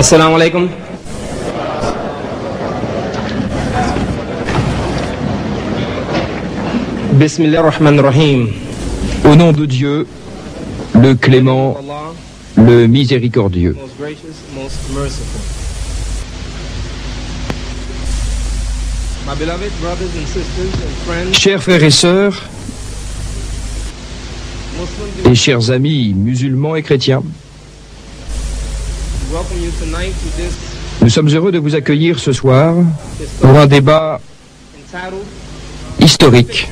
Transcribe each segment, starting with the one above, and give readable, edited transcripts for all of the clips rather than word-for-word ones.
Assalamu alaikum. Bismillahirrahmanirrahim. Au nom de Dieu, le clément, le miséricordieux. Most gracious, most merciful. My beloved brothers and sisters and friends, Chers frères et sœurs, Muslims, et chers amis musulmans et chrétiens, we welcome you tonight to this nous sommes heureux de vous accueillir ce soir pour un débat entitled historique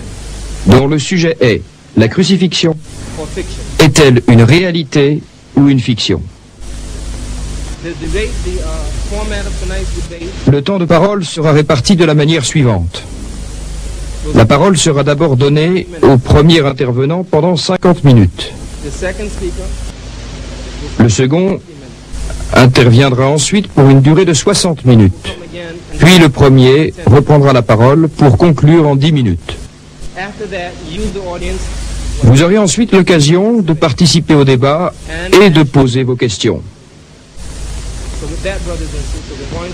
dont le sujet est la crucifixion For Fiction. est-elle une réalité ou une fiction? The format of tonight's debate Le temps de parole sera réparti de la manière suivante. La parole sera d'abord donnée au premier intervenant pendant 50 minutes. The second speaker Le second interviendra ensuite pour une durée de 60 minutes. come again, and Puis le premier reprendra la parole pour conclure en 10 minutes. after that, use the audience Vous aurez ensuite l'occasion de participer au débat et de poser vos questions. So with that, brothers and sisters, we're going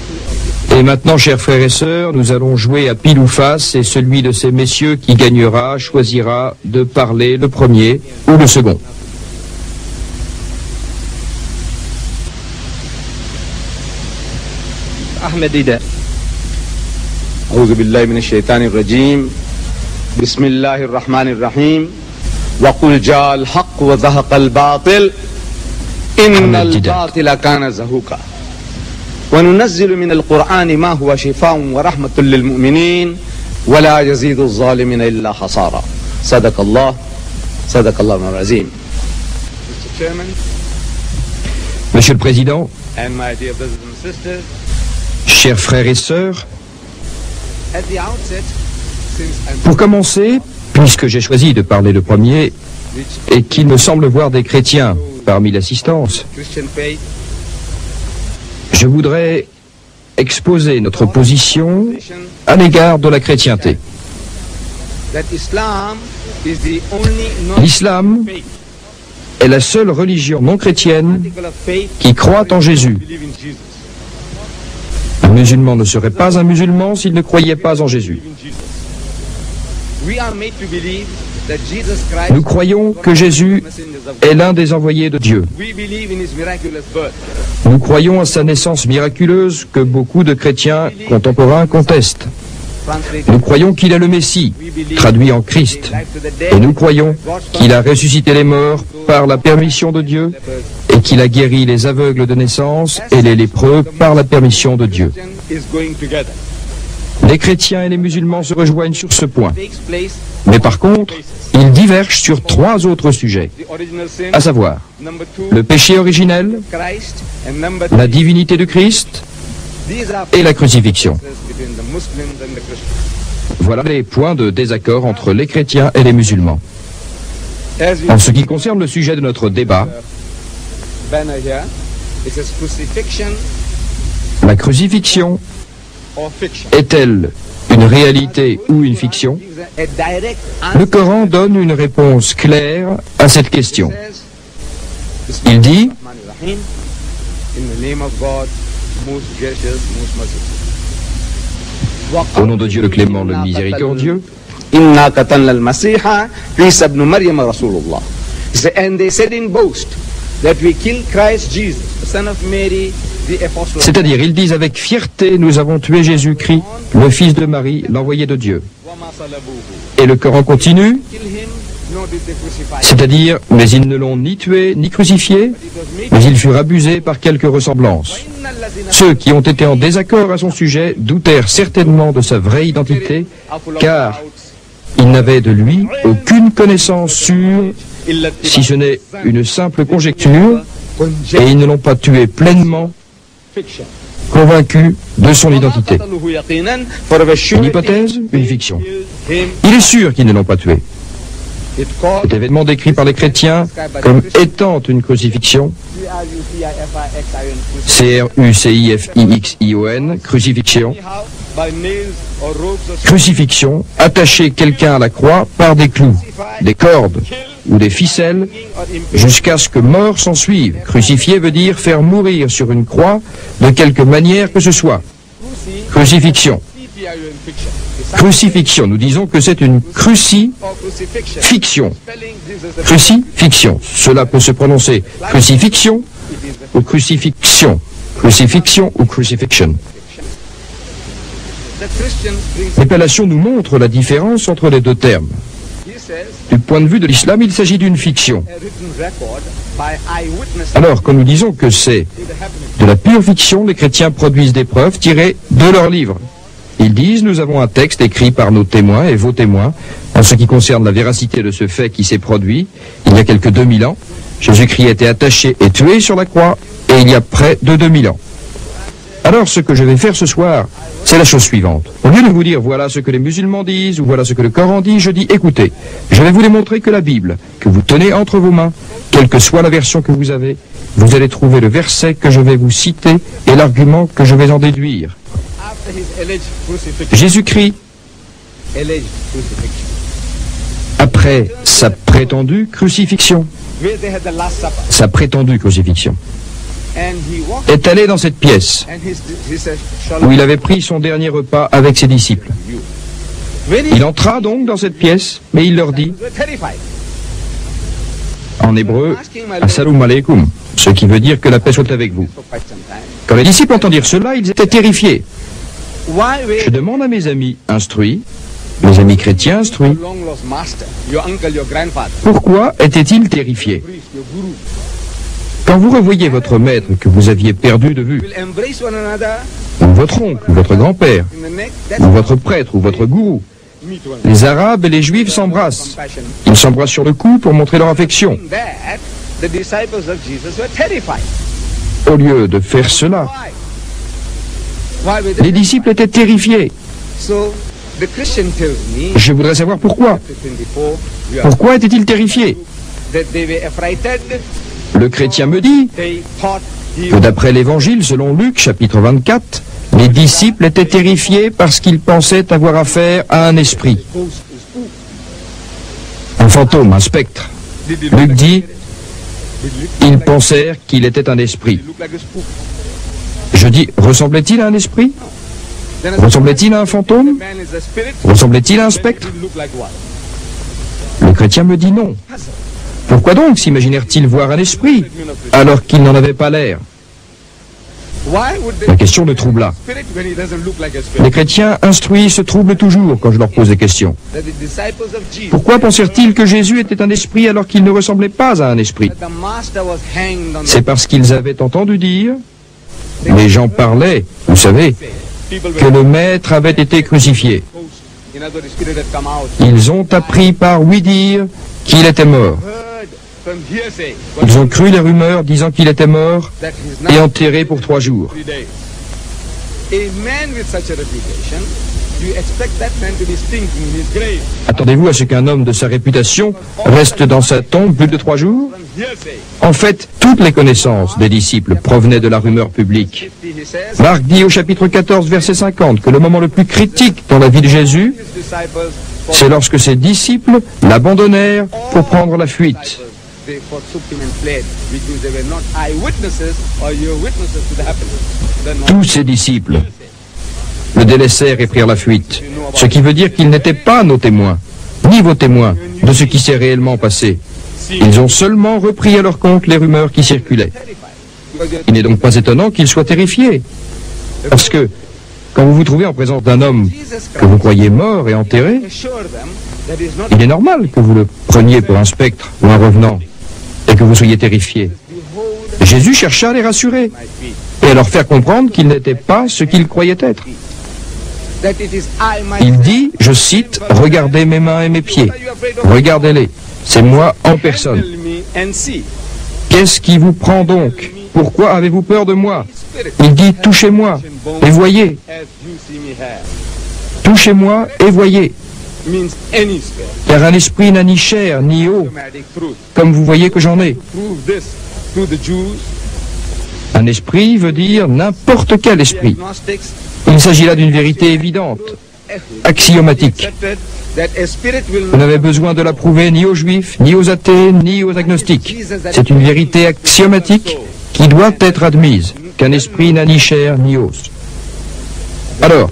to Et maintenant, chers frères et sœurs, nous allons jouer à pile ou face et celui de ces messieurs qui gagnera choisira de parler le premier ou le second. Ahmed Ida. أعوذ بالله من الشيطان الرجيم بسم الله الرحمن الرحيم وقل جاء الحق وزهق الباطل إن الباطل كان زهوقا وننزل من القرآن ما هو شفاء ورحمة للمؤمنين ولا يزيد الظالمين إلا خسارا صدق الله العظيم. Mr. Chairman Monsieur le Président, and my dear brothers and sisters, chers frères et sœurs, at the outset, since I'm pour commencer, puisque j'ai choisi de parler le premier et qu'il me semble voir des chrétiens parmi l'assistance, Christian faith, je voudrais exposer notre position à l'égard de la chrétienté. that Islam is the only L'islam non-faith est la seule religion non chrétienne article of faith qui croit en Jésus. believe in Jesus. Un musulman ne serait pas un musulman s'il ne croyait pas en Jésus. We are made to believe that Jesus Christ Nous croyons que Jésus est l'un des envoyés de Dieu. We believe in his miraculous birth. Nous croyons à sa naissance miraculeuse que beaucoup de chrétiens contemporains contestent. Translated, Nous croyons qu'il est le Messie, traduit en Christ. Et nous croyons qu'il a ressuscité les morts par la permission de Dieu et qu'il a guéri les aveugles de naissance et les lépreux par la permission de Dieu. is going together. Les chrétiens et les musulmans se rejoignent sur ce point. Takes place Mais par contre, ils divergent sur 3 autres sujets, the original sin, à savoir number 2, le péché originel, Christ, and number la 3, divinité de Christ these are et la crucifixion. between the Muslims and the Christians. Voilà les points de désaccord entre les chrétiens et les musulmans. As you En ce qui concerne le sujet de notre débat, banner here, it says crucifixion la crucifixion or fiction. est-elle une réalité ou une fiction? Gives a direct answer. Le Coran donne une réponse claire à cette question. Says, Il dit, Bismillahirrahmanirrahim, in the name of God, most gracious, most merciful. au nom de Dieu le clément, le miséricordieux, Inna qatalna al-Masiha Isa ibn Maryam Rasulullah. And they said in boast that we killed Christ Jesus, the son of Mary, the apostle. c'est-à-dire ils disent avec fierté, nous avons tué Jésus-Christ, le fils de Marie, l'envoyé de Dieu. Wama salabuhu. Et le Coran continue, Kill him, nor did they crucify him. c'est-à-dire, mais ils ne l'ont ni tué ni crucifié, It was made mais ils furent abusés par quelques ressemblances. inna alladhina Ceux qui ont été en désaccord à son sujet doutèrent certainement de sa vraie identité, car ils n'avaient de lui aucune connaissance sûre, si ce n'est une simple conjecture, et ils ne l'ont pas tué pleinement, fiction. convaincus de son identité. Qataluhu yaqinan, for of a Une surety hypothèse, une fiction. killed him. Il est sûr qu'ils ne l'ont pas tué. It called Cet événement décrit par les chrétiens comme étant une crucifixion, C-R-U-C-I-F-I-X-I-O-N, crucifixion, by nails or ropes or crucifixion, attacher quelqu'un à la croix par des clous, des cordes, kill ou des ficelles, jusqu'à ce que mort s'en suive. Crucifier veut dire faire mourir sur une croix de quelque manière que ce soit. Crucifixion. Crucifixion, nous disons que c'est une crucifixion. Crucifixion. Cela peut se prononcer crucifixion ou crucifixion. Crucifixion ou crucifixion. L'épellation nous montre la différence entre les deux termes. Du point de vue de l'islam, il s'agit d'une fiction. Alors, quand nous disons que c'est de la pure fiction, les chrétiens produisent des preuves tirées de leurs livres. Ils disent, nous avons un texte écrit par nos témoins et vos témoins, en ce qui concerne la véracité de ce fait qui s'est produit il y a quelques 2000 ans. Jésus-Christ a été attaché et tué sur la croix, et il y a près de 2000 ans. Alors, ce que je vais faire ce soir, c'est la chose suivante. Au lieu de vous dire, voilà ce que les musulmans disent, ou voilà ce que le Coran dit, je dis, écoutez, je vais vous démontrer que la Bible, que vous tenez entre vos mains, quelle que soit la version que vous avez, vous allez trouver le verset que je vais vous citer et l'argument que je vais en déduire. Jésus-Christ, après sa prétendue crucifixion, est allé dans cette pièce où il avait pris son dernier repas avec ses disciples. Il entra donc dans cette pièce, mais il leur dit, en hébreu, Assalamu alaikum, ce qui veut dire que la paix soit avec vous. Quand les disciples entendirent cela, ils étaient terrifiés. Je demande à mes amis instruits, mes amis chrétiens instruits, pourquoi étaient-ils terrifiés? Quand vous revoyez votre maître que vous aviez perdu de vue, ou votre oncle, ou votre grand-père, ou votre prêtre, ou votre gourou, les Arabes et les Juifs s'embrassent. Ils s'embrassent sur le cou pour montrer leur affection. Au lieu de faire cela, les disciples étaient terrifiés. Je voudrais savoir pourquoi. Pourquoi étaient-ils terrifiés? Le chrétien me dit que d'après l'Évangile, selon Luc, chapitre 24, les disciples étaient terrifiés parce qu'ils pensaient avoir affaire à un esprit. Un fantôme, un spectre. Luc dit, ils pensèrent qu'il était un esprit. Je dis, ressemblait-il à un esprit? Ressemblait-il à un fantôme? Ressemblait-il à un spectre? Le chrétien me dit non. Pourquoi donc s'imaginèrent-ils voir un esprit alors qu'il n'en avait pas l'air? La question le troubla. Les chrétiens instruits se troublent toujours quand je leur pose des questions. Pourquoi pensèrent-ils que Jésus était un esprit alors qu'il ne ressemblait pas à un esprit? C'est parce qu'ils avaient entendu dire, les gens parlaient, vous savez, que le Maître avait été crucifié. Ils ont appris par ouï-dire qu'il était mort. Ils ont cru les rumeurs disant qu'il était mort et enterré pour 3 jours. Attendez-vous à ce qu'un homme de sa réputation reste dans sa tombe plus de 3 jours? En fait, toutes les connaissances des disciples provenaient de la rumeur publique. Marc dit au chapitre 14, verset 50, que le moment le plus critique dans la vie de Jésus, c'est lorsque ses disciples l'abandonnèrent pour prendre la fuite. Tous ses disciples le délaissèrent et prirent la fuite, ce qui veut dire qu'ils n'étaient pas nos témoins, ni vos témoins, de ce qui s'est réellement passé. Ils ont seulement repris à leur compte les rumeurs qui circulaient. Il n'est donc pas étonnant qu'ils soient terrifiés, parce que quand vous vous trouvez en présence d'un homme que vous croyez mort et enterré, il est normal que vous le preniez pour un spectre ou un revenant, et que vous soyez terrifiés. Jésus chercha à les rassurer, et à leur faire comprendre qu'il n'était pas ce qu'il croyait être. Il dit, je cite, « Regardez mes mains et mes pieds, regardez-les, c'est moi en personne. Qu'est-ce qui vous prend donc? Pourquoi avez-vous peur de moi? » Il dit, « Touchez-moi et voyez. Touchez-moi et voyez. » Car un esprit n'a ni chair ni eau, comme vous voyez que j'en ai. Un esprit veut dire n'importe quel esprit. Il s'agit là d'une vérité évidente, axiomatique. Vous n'avez besoin de la prouver ni aux juifs, ni aux athées, ni aux agnostiques. C'est une vérité axiomatique qui doit être admise, qu'un esprit n'a ni chair ni os. Alors,